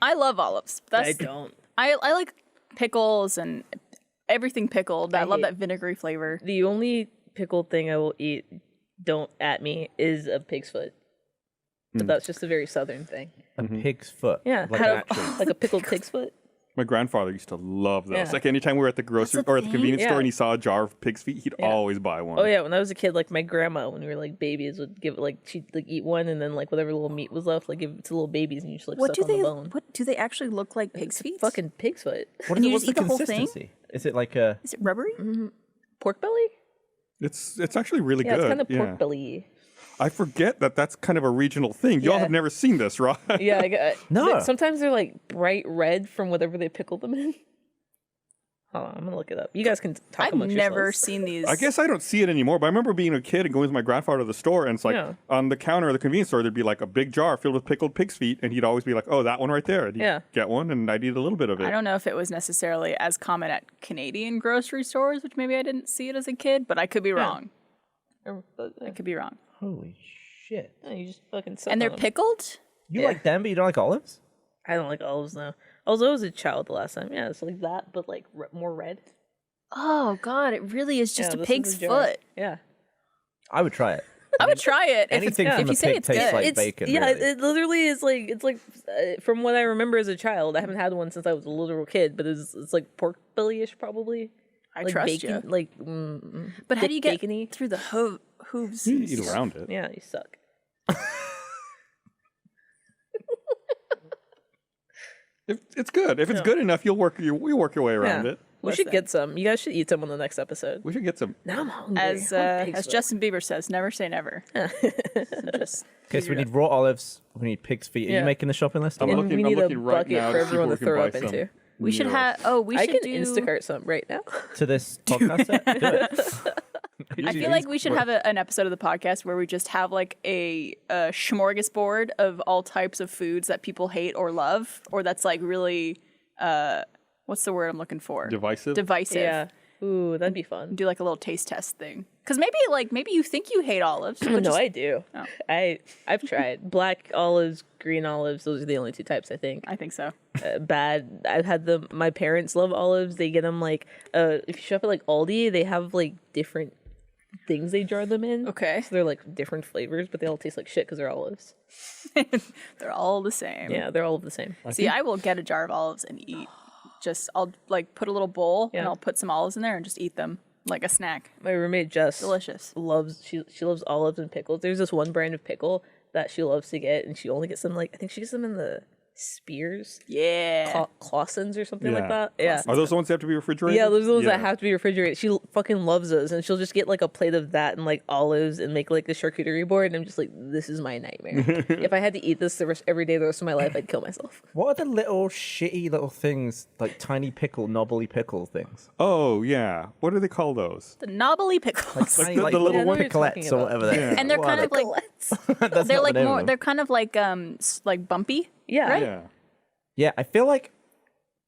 I love olives. I don't. I like pickles and everything pickled. I love that vinegary flavor. The only pickled thing I will eat, don't at me, is a pig's foot. But that's just a very southern thing. A pig's foot. Yeah, like a pickled pig's foot. My grandfather used to love those. Yeah. Like anytime we were at the grocery or at the convenience store and he saw a jar of pig's feet, he'd always buy one. Oh yeah, when I was a kid, like my grandma, when we were like babies, would give she'd like eat one and then like whatever little meat was left, like give it to little babies and you just like suck on the bone. What do they actually look like? Pig's feet? Fucking pig's foot. What And is you it, just what's eat the whole thing? consistency? Is it like a... Is it rubbery? Pork belly? It's actually really Yeah, good. it's kind of pork belly. I forget that that's kind of a regional thing. Y'all have never seen this, right? Yeah, No. Sometimes they're like bright red from whatever they pickle them in. Hold on, I'm gonna look it up. You guys can talk I've amongst never yourselves. seen these. I guess I don't see it anymore, but I remember being a kid and going with my grandfather to the store, and it's like on the counter of the convenience store, there'd be like a big jar filled with pickled pig's feet, and he'd always be like, "Oh, that one right there." And he'd get one, and I'd eat a little bit of it. I don't know if it was necessarily as common at Canadian grocery stores, which maybe I didn't see it as a kid, but I could be wrong. I could be wrong. Holy shit. No, you just fucking suck And they're on them. pickled? You like them, but you don't like olives? I don't like olives now. Although I was a child the last time. Yeah, it's like that, but like more red. Oh, God, it really is just Yeah, a this is pig's jar. foot. Yeah. I would try it. I would try it Anything if from a you say pig it's tastes good. like bacon. Yeah, really. it literally is like from what I remember as a child. I haven't had one since I was a literal kid, but it's like pork belly-ish probably. I like trust bacon, you. like But how do you get bacon-y. through the hooves? You eat around it. Yeah, you suck. It's good. If it's good enough, you'll work your way around it. We should get some. You guys should eat some on the next episode. We should get some. Now I'm hungry. As Justin Bieber says, never say never. Okay, so we need raw olives. We need pig's feet. Are you making the shopping list? I'm And looking. we I'm need a looking right bucket now for to see everyone if to we can throw buy up some. into. We should Gyros. have. We I should can do. Instacart some right now. To this podcast set? Do it. I feel like we should have an episode of the podcast where we just have like a smorgasbord of all types of foods that people hate or love, or that's like really, what's the word I'm looking for? Divisive. Divisive. Yeah. Ooh, that'd be fun. Do like a little taste test thing. Because maybe you think you hate olives. But No, just, I do. Oh. I've tried black olives, green olives. Those are the only two types I think. I think so. Bad. I've had them. My parents love olives. They get them like if you shop at like Aldi, they have like different things they jar them in. Okay. So they're like different flavors, but they all taste like shit because they're olives. They're all the same. Yeah, they're all the same. See, I will get a jar of olives and eat. I'll like put a little bowl and I'll put some olives in there and just eat them like a snack. My roommate Jess Delicious. loves she loves olives and pickles. There's this one brand of pickle that she loves to get, and she only gets them like I think she gets them in the Spears. Yeah. Clausen's or something like that. Yeah. Are those the ones that have to be refrigerated? Yeah, those are the ones that have to be refrigerated. She fucking loves those, and she'll just get like a plate of that and like olives and make like the charcuterie board. And I'm just like, this is my nightmare. If I had to eat this every day the rest of my life, I'd kill myself. What are the little shitty little things, like tiny knobbly pickle things? Oh yeah. What do they call those? The knobbly pickles. Tiny, the like little little one you're talking picolettes or about. whatever. Yeah. And they're kind of like That's they're not like the name of more them. they're kind of like bumpy. Yeah. Right? Yeah. Yeah, I feel like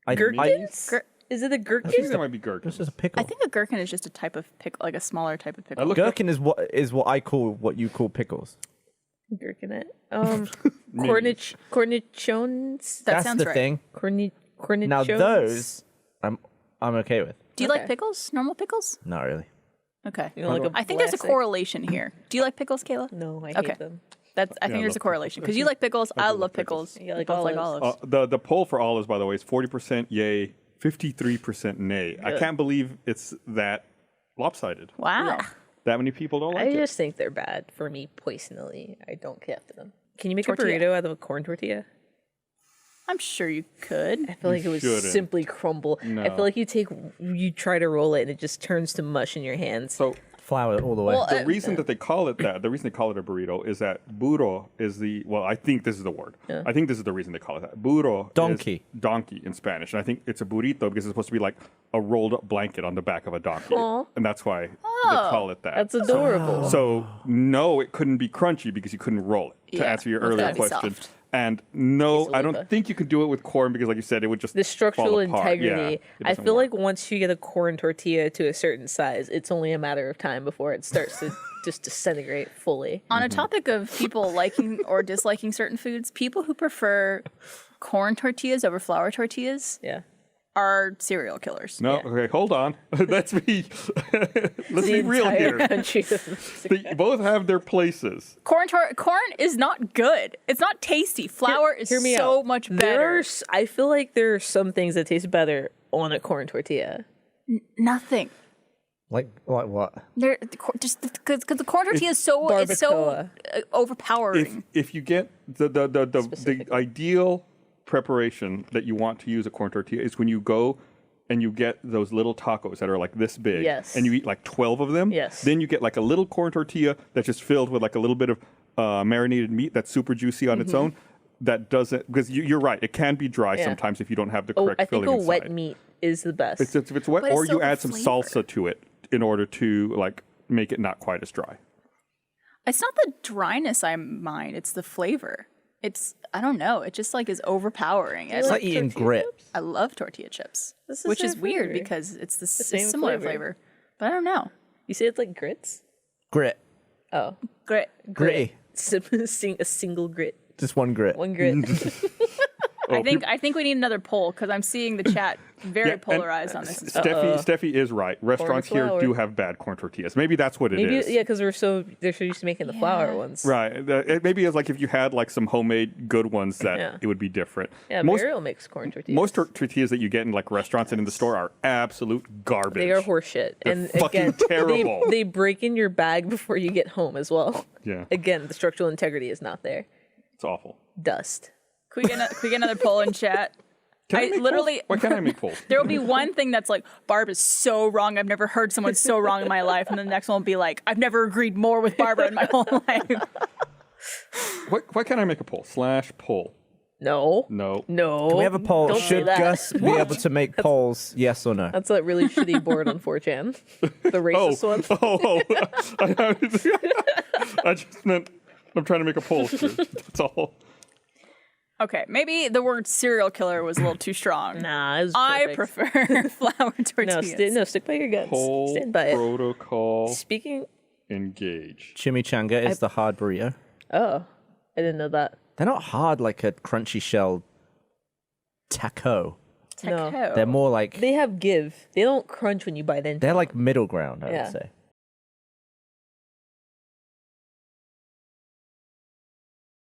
Gherkins? Is it a I think gherkin? that might be gherkin. It's just a pickle. I think a gherkin is just a type of pickle, like a smaller type of pickle. I looked up- Gherkin is what I call what you call pickles. Gherkinet. Cornichons. That That's sounds the right. thing. Cornichons. Now those, I'm okay with. Do you like Okay. pickles? Normal pickles? Not really. Okay. You know, like a I think there's a classic- correlation here. Do you like pickles, Kayla? No, I Okay. hate them. I think I there's love a correlation because you like pickles. I love pickles. Yeah, like both like olives. olives. The poll for olives, by the way, is 40% yay, 53% nay. I can't believe it's that lopsided. Wow. That many people don't like I it. just think they're bad for me personally. I don't care for them. Can you make Tortilla. a burrito out of a corn tortilla? I'm sure you could. I feel like it would shouldn't. simply crumble. I No. feel like you try to roll it and it just turns to mush in your hands. So Flour all the way. Well, the reason that they call it that, the reason they call it a burrito is that burro is I think this is the word. I think this is the reason they call it that. Burro Donkey. is donkey in Spanish. And I think it's a burrito because it's supposed to be like a rolled up blanket on the back of a donkey. And that's why they call it that. That's adorable. So no, it couldn't be crunchy because you couldn't roll it, to Yeah, answer your it's earlier gotta be question. soft. And no, I Quesadilla. don't think you could do it with corn because, like you said, it would just The structural fall apart. Yeah, integrity. it I doesn't feel work. like once you get a corn tortilla to a certain size, it's only a matter of time before it starts to just disintegrate fully. On a topic of people liking or disliking certain foods, people who prefer corn tortillas over flour tortillas are serial killers. No, okay, hold on. Let's be real here. They both have their places. Corn is not good. It's not tasty. Flour is so much better. I feel like there are some things that taste better on a corn tortilla. Nothing. Like what? They're just because the corn tortilla is so overpowering. If you get the ideal preparation that you want to use a corn tortilla is when you go and you get those little tacos that are like this big, and you eat like 12 of them. Then you get like a little corn tortilla that's just filled with like a little bit of marinated meat that's super juicy on its own. That doesn't, because you're right, it can be dry sometimes if you don't have the correct filling inside. I think a wet meat is the best. If it's wet, or you add some salsa to it in order to like make it not quite as dry. It's not the dryness I mind; it's the flavor. I don't know. It just like is overpowering. It's like eating grit. I love tortilla chips, which is weird because it's the similar flavor. But I don't know. You say it's like grits? Grit. Oh, Gritty. A single grit. Just one grit. One grit. I think we need another poll because I'm seeing the chat very polarized on this. Steffi is right. Restaurants here do have bad corn tortillas. Maybe that's what it is. Yeah, because they're so used to making the flour ones. Right. Maybe it's like if you had like some homemade good ones that it would be different. Yeah, Mariel makes corn tortillas. Most tortillas that you get in like restaurants and in the store are absolute garbage. They are horseshit. They're fucking terrible. They break in your bag before you get home as well. Yeah. Again, the structural integrity is not there. It's awful. Dust. Can we get another poll in chat? Why can't I make polls? There will be one thing that's like, Barb is so wrong. I've never heard someone so wrong in my life. And then the next one will be like, I've never agreed more with Barbara in my whole life. Why can't I make a poll? /poll. No. Can we have a poll? Should Gus be able to make polls? Yes or no? That's a really shitty board on 4chan. The racist one. I just meant I'm trying to make a poll. That's all. Okay, maybe the word serial killer was a little too strong. Nah, I prefer flour tortillas. No, stick by your guns. Poll Stand by it. protocol. Engage. Chimichanga is the hard burrito. Oh, I didn't know that. They're not hard like a crunchy shell taco. No. They're more like... They have give. They don't crunch when you bite into They're like middle ground, I would say.